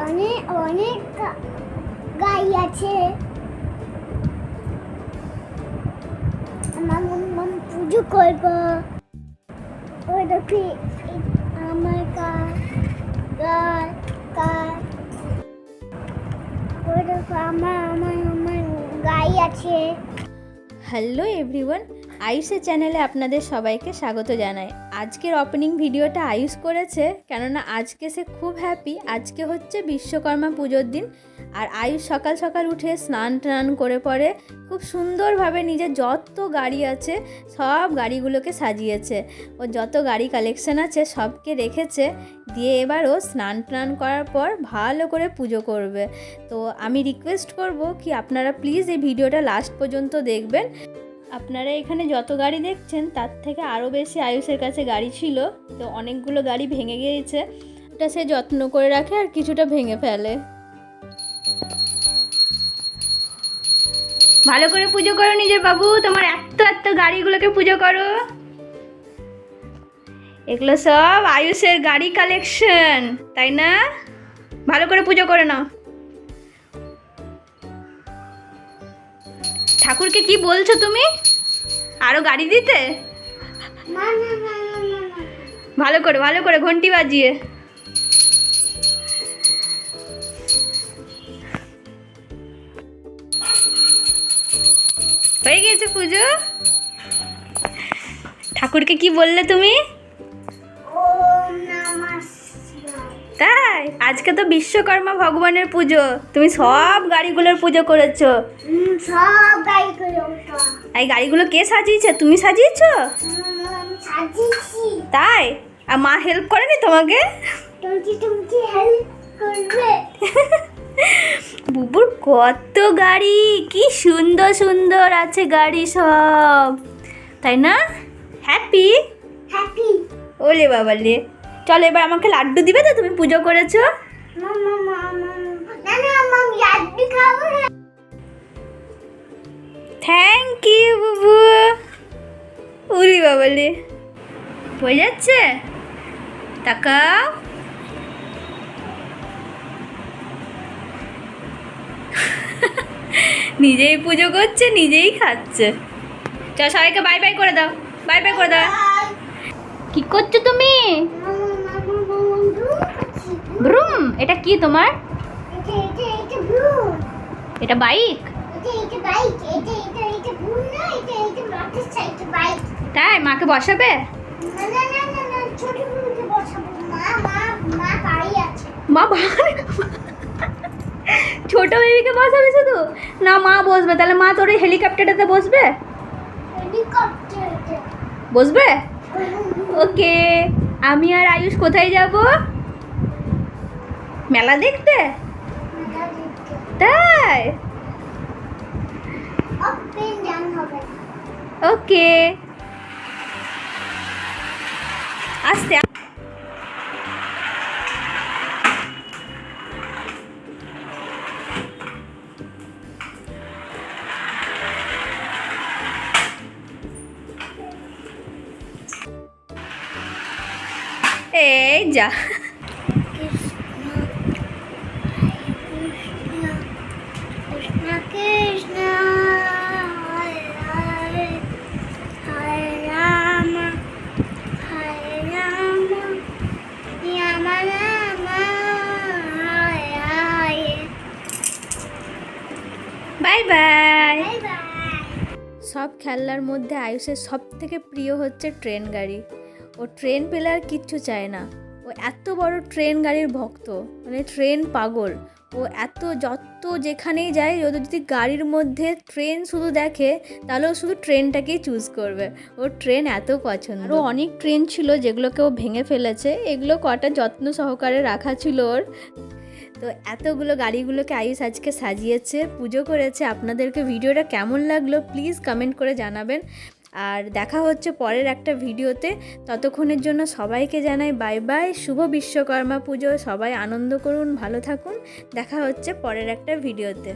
অনেক অনেক গাই আছে। আমার মাম পুজো করব। ওই দেখি আমার ওই দেখো আমার গাই আছে। হ্যালো এভরিওয়ান, আয়ুষের চ্যানেলে আপনাদের সবাইকে স্বাগত জানাই। আজকের ওপেনিং ভিডিওটা আয়ুষ করেছে, কেননা আজকে সে খুব হ্যাপি। আজকে হচ্ছে বিশ্বকর্মা পুজোর দিন। আর আয়ুষ সকাল সকাল উঠে স্নান টান করে পরে খুব সুন্দরভাবে নিজের যত গাড়ি আছে সব গাড়িগুলোকে সাজিয়েছে। ও যত গাড়ি কালেকশন আছে সবকে রেখেছে, দিয়ে এবার ও স্নান টান করার পর ভালো করে পুজো করবে। তো আমি রিকোয়েস্ট করব কি আপনারা প্লিজ এই ভিডিওটা লাস্ট পর্যন্ত দেখবেন। আপনারা এখানে যত গাড়ি দেখছেন তার থেকে আরও বেশি আয়ুষের কাছে গাড়ি ছিল, তো অনেকগুলো গাড়ি ভেঙে গিয়েছে। ওটা সে যত্ন করে রাখে আর কিছুটা ভেঙে ফেলে। ভালো করে পুজো করো নিজের বাবু, তোমার এত এত গাড়িগুলোকে পুজো করো। এগুলো সব আয়ুষের গাড়ি কালেকশন, তাই না? ভালো করে পুজো করে নাও। ঠাকুরকে কি বলছো তুমি? আরো গাড়ি দিতে? ভালো করে ঘন্টি বাজিয়ে। হয়ে গেছে পুজো। ঠাকুরকে কি বললে তুমি? তাই আজকে তো বিশ্বকর্মা ভগবানের পুজো, তুমি সব গাড়িগুলোর পুজো করেছো। সব গাড়িগুলো এই গাড়িগুলো কে সাজিয়েছে? তুমি সাজিয়েছো? সাজিয়েছি। তাই? আর মা হেল্প করেনি তোমাকে? তুমি হেল্প করবে? বুবুর কত গাড়ি, কি সুন্দর সুন্দর আছে গাড়ি সব, তাই না? Happy happy. ওলে বাবালে, চলো এবার আমাকে লাড্ডু দিবে তো? তুমি পুজো করেছো। লাড্ডু খাবো না। থ্যাংক ইউ বুবু। ওলে বাবালে, হয়ে যাচ্ছে। তাকাও। নিজেই পুজো করছে, নিজেই খাচ্ছে। চল সবাইকে বাই বাই করে দাও, বাই বাই করে দাও। কি করছো তুমি? ব্রুম? এটা কি তোমার? এটা বাইক? তাই? মাকে বসাবে? মা ছোট বেবিকে বসাবে শুধু? না মা বসবে। তাহলে মা তোর এই হেলিকপ্টারটাতে বসবে? বসবে? ওকে। আমি আর আয়ুষ কোথায় যাব? মেলা দেখতে? তাই? ওকে। আস্তে। এই যা। Bye bye. সব খেলনার মধ্যে আয়ুষের সব থেকে প্রিয় হচ্ছে ট্রেন গাড়ি। ও ট্রেন পেলে আর কিচ্ছু চায় না। ও এত বড় ট্রেন গাড়ির ভক্ত, মানে ট্রেন পাগল। ও এত যত যেখানেই যায়, যদি গাড়ির মধ্যে ট্রেন শুধু দেখে তাহলে ও শুধু ট্রেনটাকেই চুজ করবে। ওর ট্রেন এত পছন্দ। আরও অনেক ট্রেন ছিল যেগুলোকে ও ভেঙে ফেলেছে, এগুলো কটা যত্ন সহকারে রাখা ছিল ওর। তো এতগুলো গাড়িগুলোকে আয়ুষ আজকে সাজিয়েছে, পুজো করেছে। আপনাদেরকে ভিডিওটা কেমন লাগলো প্লিজ কমেন্ট করে জানাবেন। আর দেখা হচ্ছে পরের একটা ভিডিওতে। ততক্ষণের জন্য সবাইকে জানাই বাই বাই। শুভ বিশ্বকর্মা পুজো। সবাই আনন্দ করুন, ভালো থাকুন। দেখা হচ্ছে পরের একটা ভিডিওতে।